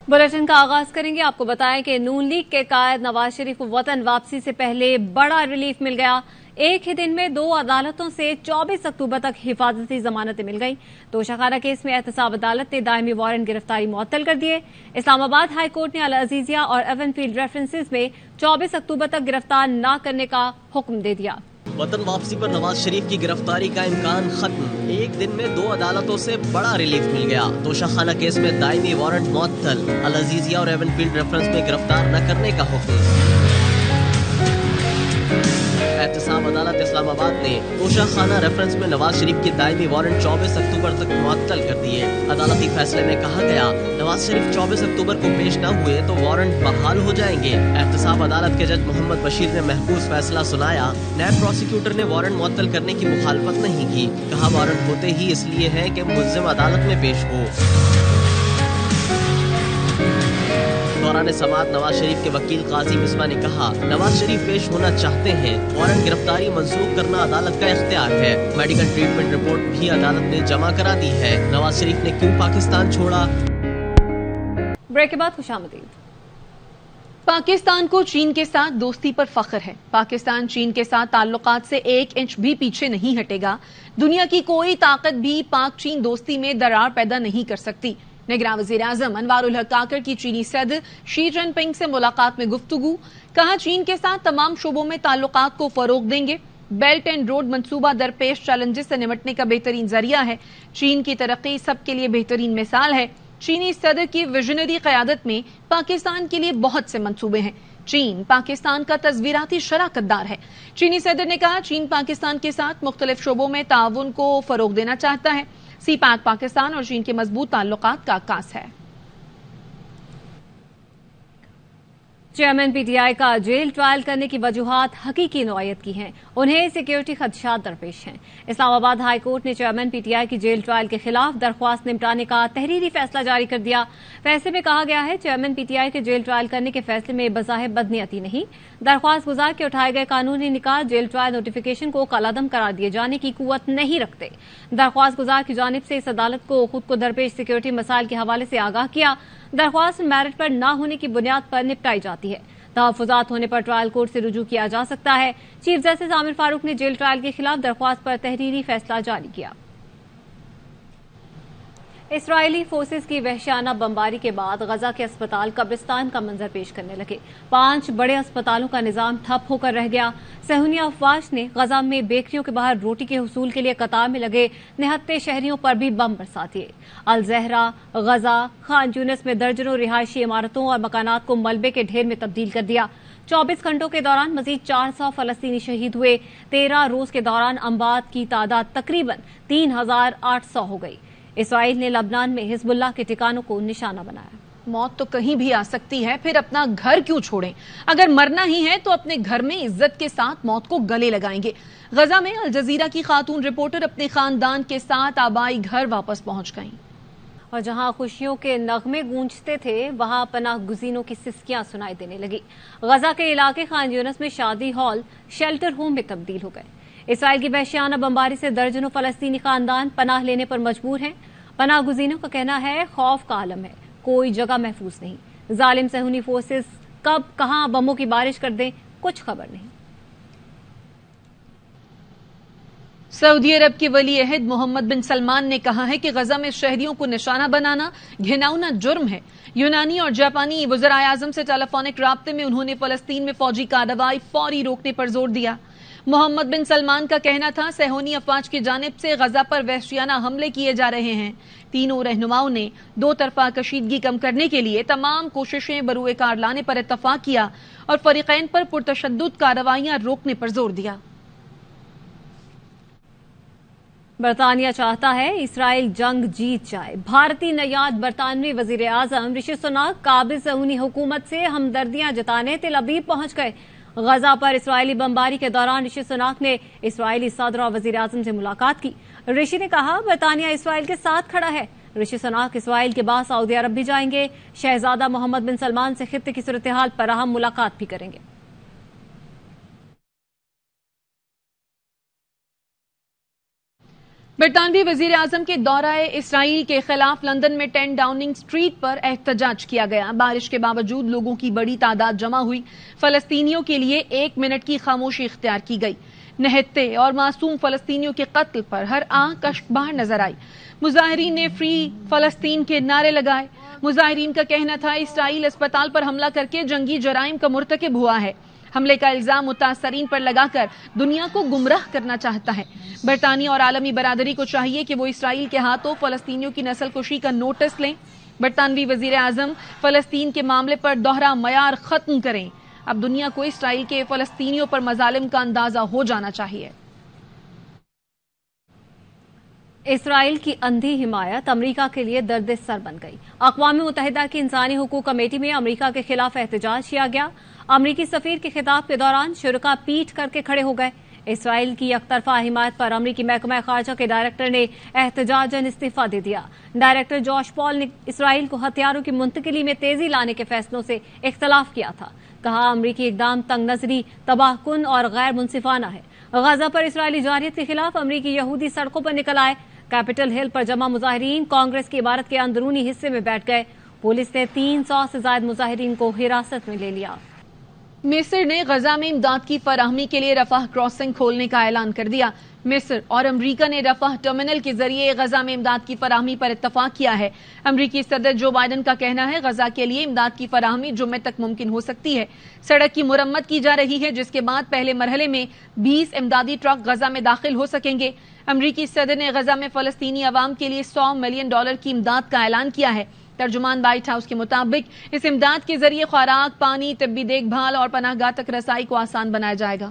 Bulletin का आगाज करेंगे। आपको बताएं कि नून लीग के कायद नवाज शरीफ को वतन वापसी से पहले बड़ा रिलीफ मिल गया। एक ही दिन में 2 अदालतों से 24 अक्टूबर तक हिफाजती जमानतें मिल गईं। तोशाखाना केस में एहतसाब अदालत ने दायमी वारंट गिरफ्तारी मुअत्तल कर दिए। इस्लामाबाद हाई कोर्ट ने अल अजीजिया और एवनफील्ड रेफरेंसेस में 24 अक्टूबर तक गिरफ्तार न करने का हुक्म दे दिया। वतन वापसी पर नवाज शरीफ की गिरफ्तारी का इम्कान खत्म। एक दिन में 2 अदालतों से बड़ा रिलीफ मिल गया। तोशाखाना केस में दायमी वारंट मुअत्तल, अल अजीजिया और एवनफील्ड रेफरेंस में गिरफ्तार न करने का हुक्म। एहतसाब अदालत इस्लामाबाद ने तोशाखाना रेफरेंस में नवाज शरीफ की दायमी वारंट 24 अक्टूबर तक मुअत्तल कर दिए। अदालती फैसले में कहा गया, नवाज शरीफ 24 अक्टूबर को पेश न हुए तो वारंट बहाल हो जाएंगे। एहतसाब अदालत के जज मोहम्मद बशीर ने महफूज फैसला सुनाया। नैब प्रोसिक्यूटर ने वारंट मुअत्तल करने की मुखालफत नहीं की। कहा, वारंट होते ही इसलिए है कि मुल्जिम अदालत में पेश हो। दौरान समाअत नवाज शरीफ के वकील काजी मिसबा ने कहा, नवाज शरीफ पेश होना चाहते हैं। वारंट गिरफ्तारी मंसूख करना अदालत का इख्तियार है। मेडिकल ट्रीटमेंट रिपोर्ट भी अदालत ने जमा करा दी है। नवाज शरीफ ने क्यों पाकिस्तान छोड़ा? ब्रेक के बाद खुशामदीद। पाकिस्तान को चीन के साथ दोस्ती पर फख्र है। पाकिस्तान चीन के साथ ताल्लुकात से 1 इंच भी पीछे नहीं हटेगा। दुनिया की कोई ताकत भी पाक चीन दोस्ती में दरार पैदा नहीं कर सकती। निगरान वज़ीर-ए-आज़म अनवारुल हक काकर की चीनी सदर शी जिनपिंग से मुलाकात में गुफ्तगू। कहा, चीन के साथ तमाम शोबों में ताल्लुकात को फरोग देंगे। बेल्ट एंड रोड मंसूबा दरपेश चैलेंजेस से निमटने का बेहतरीन जरिया है। चीन की तरक्की सबके लिए बेहतरीन मिसाल है। चीनी सदर की विजनरी क़यादत में पाकिस्तान के लिए बहुत से मंसूबे हैं। चीन पाकिस्तान का तस्वीराती शराकतदार है। चीनी सदर ने कहा, चीन पाकिस्तान के साथ मुख्तलिफ शोबों में ताउन को फरोग देना चाहता है। सी-पैक पाकिस्तान और चीन के मजबूत ताल्लुकात का अक्कास है। चेयरमैन पीटीआई का जेल ट्रायल करने की वजूहात हकीकी नौयत की हैं। उन्हें सिक्योरिटी खदशात दरपेश हैं। इस्लामाबाद हाई कोर्ट ने चेयरमैन पीटीआई की जेल ट्रायल के खिलाफ दरख्वास्त निपटाने का तहरीरी फैसला जारी कर दिया। फैसले में कहा गया है, चेयरमैन पीटीआई के जेल ट्रायल करने के फैसले में बज़ाहिर बदनीयती नहीं। दरख्वास्त गुजार के उठाए गए कानूनी निकात जेल ट्रायल नोटिफिकेशन को कलादम करार दिए जाने की कुव्वत नहीं रखते। दरख्वास्त गुजार की जानिब से इस अदालत को खुद को दरपेश सिक्योरिटी मसाइल के हवाले से आगाह किया। दरख्वास्त मेरिट पर न होने की बुनियाद पर निपटाई जाती है। तहफ़्फ़ुज़ात होने पर ट्रायल कोर्ट से रुजू किया जा सकता है। चीफ जस्टिस आमिर फारूक ने जेल ट्रायल के खिलाफ दरख्वास्त पर तहरीरी फैसला जारी किया। इसराइली फोर्सेस की वहशियाना बमबारी के बाद गजा के अस्पताल कब्रिस्तान का मंजर पेश करने लगे। 5 बड़े अस्पतालों का निजाम ठप होकर रह गया। सहूनी अफवाज ने गजा में बेकरियों के बाहर रोटी के हुसूल के लिए कतार में लगे निहत्ते शहरियों पर भी बम बरसा दिए। अल ज़हरा, गजा, खान यूनिस में दर्जनों रिहायशी इमारतों और मकानात को मलबे के ढेर में तब्दील कर दिया। 24 घंटों के दौरान मजीद 400 फलस्तीनी शहीद हुए। 13 रोज के दौरान अम्बात की तादाद तकरीबन 3800 हो गई। इसराइल ने लबनान में हिजबुल्लाह के ठिकानों को निशाना बनाया। मौत तो कहीं भी आ सकती है, फिर अपना घर क्यों छोड़ें? अगर मरना ही है तो अपने घर में इज्जत के साथ मौत को गले लगाएंगे। गजा में अल जजीरा की खातून रिपोर्टर अपने खानदान के साथ आबाई घर वापस पहुंच गईं। और जहां खुशियों के नगमे गूंजते थे, वहां पनाह गुज़ीनों की सिसकियां सुनाई देने लगी। गजा के इलाके खान यूनिस में शादी हॉल शेल्टर होम में तब्दील हो गए। इसराइल की वहशियाना बमबारी से दर्जनों फलस्तीनी खानदान पनाह लेने पर मजबूर हैं। पनाह गुज़ीनों का कहना है, खौफ का आलम है, कोई जगह महफूज नहीं। जालिम सहूनी फोर्सेस कब कहां बमों की बारिश कर दें, कुछ खबर नहीं। सऊदी अरब के वली अहद मोहम्मद बिन सलमान ने कहा है कि गजा में शहरियों को निशाना बनाना घिनौना जुर्म है। यूनानी और जापानी वज़राए आज़म से टेलीफोनिक राब्ते में उन्होंने फलस्तीन में फौजी कार्रवाई फौरी रोकने पर जोर दिया। मोहम्मद बिन सलमान का कहना था, सहूनी अफवाज की जानिब से गजा पर वहशियाना हमले किए जा रहे हैं। तीनों रहनुमाओं ने 2 तरफा कशीदगी कम करने के लिए तमाम कोशिशें बरूए कार लाने पर इत्तफाक किया और फरीकैन पर पुरतशद्दुद कार्रवाइयां रोकने पर जोर दिया। बरतानिया चाहता है इसराइल जंग जीत जाए। भारतीय नयाद बरतानवी वजीर आजम ऋषि सुनाक काबिज सहूनी हुकूमत से हमदर्दियां जताने तेल अवीव पहुंच गए। गजा पर इसराइली बमबारी के दौरान ऋषि सुनाक ने इसराइली सदर और वजीर आजम से मुलाकात की। ऋषि ने कहा, बरतानिया इसराइल के साथ खड़ा है। ऋषि सुनाक इसराइल के बाद सऊदी अरब भी जाएंगे। शहजादा मोहम्मद बिन सलमान से खित्ते की सूरत हाल पर अहम मुलाकात भी करेंगे। برطانوی وزیر اعظم کے دورہ اسرائیل کے خلاف لندن میں 10 ڈاؤننگ اسٹریٹ پر احتجاج کیا گیا. بارش کے باوجود لوگوں کی بڑی تعداد جمع ہوئی. فلسطینیوں کے لیے 1 منٹ کی خاموشی اختیار کی گئی. نہتے اور معصوم فلسطینیوں کے قتل پر ہر آنکھ اشکبار نظر آئی. مظاہرین نے فری فلسطین کے نعرے لگائے. مظاہرین کا کہنا تھا اسرائیل اسپتال پر حملہ کر کے جنگی جرائم کا مرتکب ہوا ہے. حملے کا الزام متاثرین پر لگا کر دنیا کو گمراہ کرنا چاہتا ہے. برطانیہ اور عالمی برادری کو چاہیے کہ وہ اسرائیل کے ہاتھوں فلسطینیوں کی نسل کشی کا نوٹس لیں. برطانوی وزیر اعظم فلسطین کے معاملے پر دوہرا معیار ختم کریں. اب دنیا کو اسرائیل کے فلسطینیوں پر مظالم کا اندازہ ہو جانا چاہیے. اسرائیل کی اندھی حمایت امریکہ کے لیے درد سر بن گئی. اقوام متحدہ کی انسانی حقوق کمیٹی میں امریکہ کے خلاف احتجاج کیا گیا. امریکی سفیر کے خطاب کے دوران شرکاء پیٹ کر کے کھڑے ہو گئے. اسرائیل کی یک طرفہ حمایت پر امریکی محکمہ خارجہ کے ڈائریکٹر نے احتجاجاً استعفیٰ دے دیا. ڈائریکٹر جوش پال نے اسرائیل کو ہتھیاروں کی منتقلی میں تیزی لانے کے فیصلوں سے اختلاف کیا تھا. کہا امریکی اقدام تنگ نظری، تباہ کن اور غیر منصفانہ ہے. غزہ پر اسرائیلی جارحیت کے خلاف امریکی یہودی سڑکوں پر نکل آئے. کیپٹل ہل پر جمع مظاہرین کانگریس کی عمارت کے اندرونی حصے میں بیٹھ گئے. پولیس نے 300 سے زائد مظاہرین کو حراست میں لے لیا. مصر نے غزہ میں امداد کی فراہمی کے لیے رفح کراسنگ کھولنے کا اعلان کر دیا. مصر اور امریکہ نے رفح ٹرمینل کے ذریعے غزہ میں امداد کی فراہمی پر اتفاق کیا ہے. امریکی صدر جو بائیڈن کا کہنا ہے غزہ کے لیے امداد کی فراہمی جمعے تک ممکن ہو سکتی ہے. سڑک کی مرمت کی جا رہی ہے جس کے بعد پہلے مرحلے میں 20 امدادی ٹرک غزہ میں داخل ہو سکیں گے. امریکی صدر نے غزہ میں فلسطینی عوام کے لیے $100 ملین کی امداد کا اعلان کیا ہے. ترجمان وائٹ ہاؤس کے مطابق اس امداد کے ذریعے خوراک، پانی، طبی دیکھ بھال اور پناہ گاہ تک رسائی کو آسان بنایا جائے گا.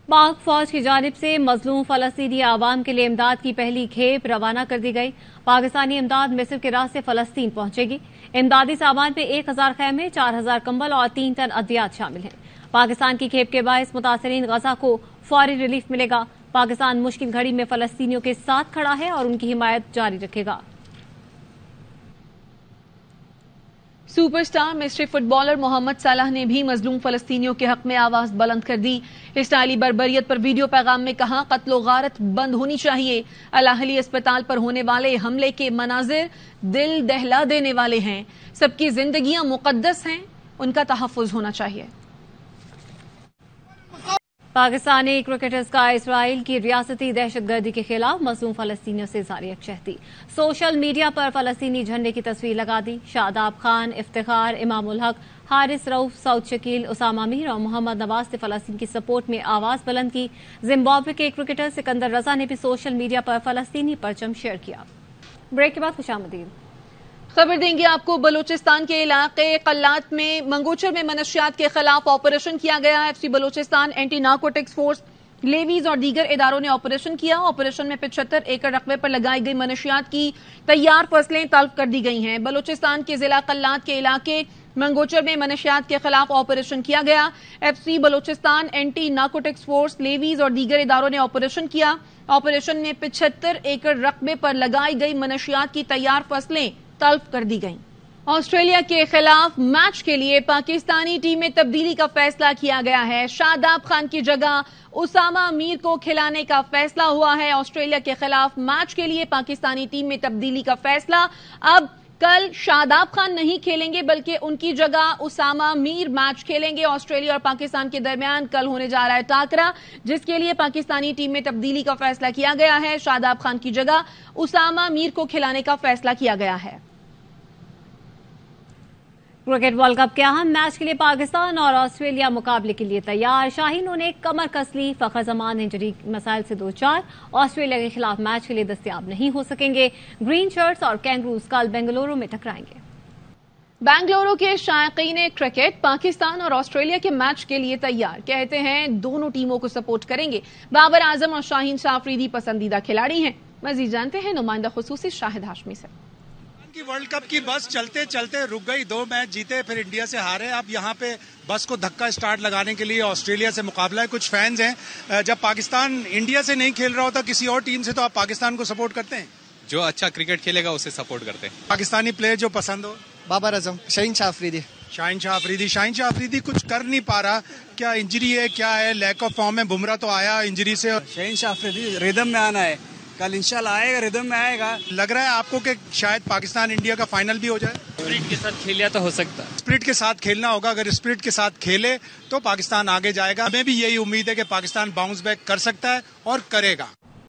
پاک فوج کی جانب سے مظلوم فلسطینی عوام کے لیے امداد کی پہلی کھیپ روانہ کر دی گئی. پاکستانی امداد مصر کے راستے فلسطین پہنچے گی. امدادی سامان میں 1000 خیمے، 4000 کمبل اور 3 ٹن ادویات شامل ہیں. پاکستان کی کھیپ کے باعث متاثرین غزہ کو فوری ریلیف ملے گا. پاکستان مشکل گھڑی میں فلسطینیوں کے ساتھ کھڑا ہے اور ان کی حمایت جاری رکھے گا. سپر سٹار مصری فٹ بالر محمد صلاح نے بھی مظلوم فلسطینیوں کے حق میں آواز بلند کر دی. اسرائیلی بربریت پر ویڈیو پیغام میں کہا قتل و غارت بند ہونی چاہیے. الاہلی اسپتال پر ہونے والے حملے کے مناظر دل دہلا دینے والے ہیں. سب کی زندگیاں مقدس ہیں، ان کا تحفظ ہونا چاہیے. پاکستانی کرکٹرز کا اسرائیل کی ریاستی دہشت گردی کے خلاف مظلوم فلسطینیوں سے اظہار یکجہتی. سوشل میڈیا پر فلسطینی جھنڈے کی تصویر لگا دی. شاداب خان، افتخار، امام الحق، حارث رؤف، سعود شکیل، اسامہ میر اور محمد نواز نے فلسطین کی سپورٹ میں آواز بلند کی. زمبابوے کے کرکٹر سکندر رضا نے بھی سوشل میڈیا پر فلسطینی پرچم شیئر کیا. بریک کے بعد خوش آمدید. خبر دیں گے آپ کو بلوچستان کے علاقے قلات میں منگوچر میں منشیات کے خلاف آپریشن کیا گیا. F C Balochistan anti narcotics force, levies اور دیگر اداروں نے آپریشن کیا. آپریشن میں 75 ایکڑ رقبے پر لگائی گئی منشیات کی تیار فصلیں تلف کر دی گئی ہیں. بلوچستان کے ضلع قلات کے علاقے منگوچر میں منشیات کے خلاف آپریشن کیا گیا. F C Balochistan anti narcotics force, levies اور دیگر اداروں نے آپریشن کیا. آپریشن میں 75 ایکڑ رقبے پر لگائی گئی منشیات کی تیار فصلیں تلف کر دی گئیں. آسٹریلیا کے خلاف میچ کے لیے پاکستانی ٹیم میں تبدیلی کا فیصلہ کیا گیا ہے. شاداب خان کی جگہ اسامہ میر کو کھلانے کا فیصلہ ہوا ہے. آسٹریلیا کے خلاف میچ کے لیے پاکستانی ٹیم میں تبدیلی کا فیصلہ. اب کل شاداب خان نہیں کھیلیں گے بلکہ ان کی جگہ اسامہ میر میچ کھیلیں گے. آسٹریلیا اور پاکستان کے درمیان کل ہونے جا رہا ہے ٹاکرا جس کے لیے پاکستانی ٹیم میں تبدیلی کا فیصلہ کیا گیا ہے. شاداب خان کی جگہ اسامہ میر کو کھلانے کا فیصلہ کیا گیا ہے. کرکٹ ورلڈ کپ کے اہم میچ کے لیے پاکستان اور آسٹریلیا مقابلے کے لیے تیار. شاہینوں نے کمر کس لی. فخر زمان انجری مسائل سے دوچار. آسٹریلیا کے خلاف میچ کے لیے دستیاب نہیں ہو سکیں گے. گرین شرٹس اور کینگروز کل بنگلورو میں ٹکرائیں گے. بنگلورو کے شائقین کرکٹ پاکستان اور آسٹریلیا کے میچ کے لیے تیار. کہتے ہیں دونوں ٹیموں کو سپورٹ کریں گے. بابر اعظم اور شاہین شاہ آفریدی پسندیدہ کھلاڑی ہیں. مزید جانتے ہیں نمائندہ خصوصی شاہد ہاشمی سے. ورلڈ کپ کی بس چلتے چلتے رک گئی. 2 میچ جیتے پھر انڈیا سے ہارے. اب یہاں پہ بس کو دھکا سٹارٹ لگانے کے لیے آسٹریلیا سے مقابلہ ہے. کچھ فینز ہیں جب پاکستان انڈیا سے نہیں کھیل رہا ہوتا کسی اور ٹیم سے تو آپ پاکستان کو سپورٹ کرتے ہیں؟ جو اچھا کرکٹ کھیلے گا اسے سپورٹ کرتے ہیں. پاکستانی پلیئر جو پسند ہو؟ بابر اعظم، شاہین شاہ آفریدی. शाहीन शाह अफरीदी कुछ कर नहीं पा रहा, क्या इंजरी है, क्या है, लैक ऑफ फॉर्म है? बुमराह तो आया इंजरी से। शाहीन शाह अफरीदी रिदम में आना है, कल इंशाल्लाह आएगा, रिदम में आएगा। लग रहा है आपको कि शायद पाकिस्तान इंडिया का फाइनल भी हो जाए? स्पिरिट के साथ खेलिया तो हो सकता है। स्पिरिट के साथ खेलना होगा, अगर स्पिरिट के साथ खेले तो पाकिस्तान आगे जाएगा। हमें भी यही उम्मीद है कि पाकिस्तान बाउंस बैक कर सकता है और करेगा।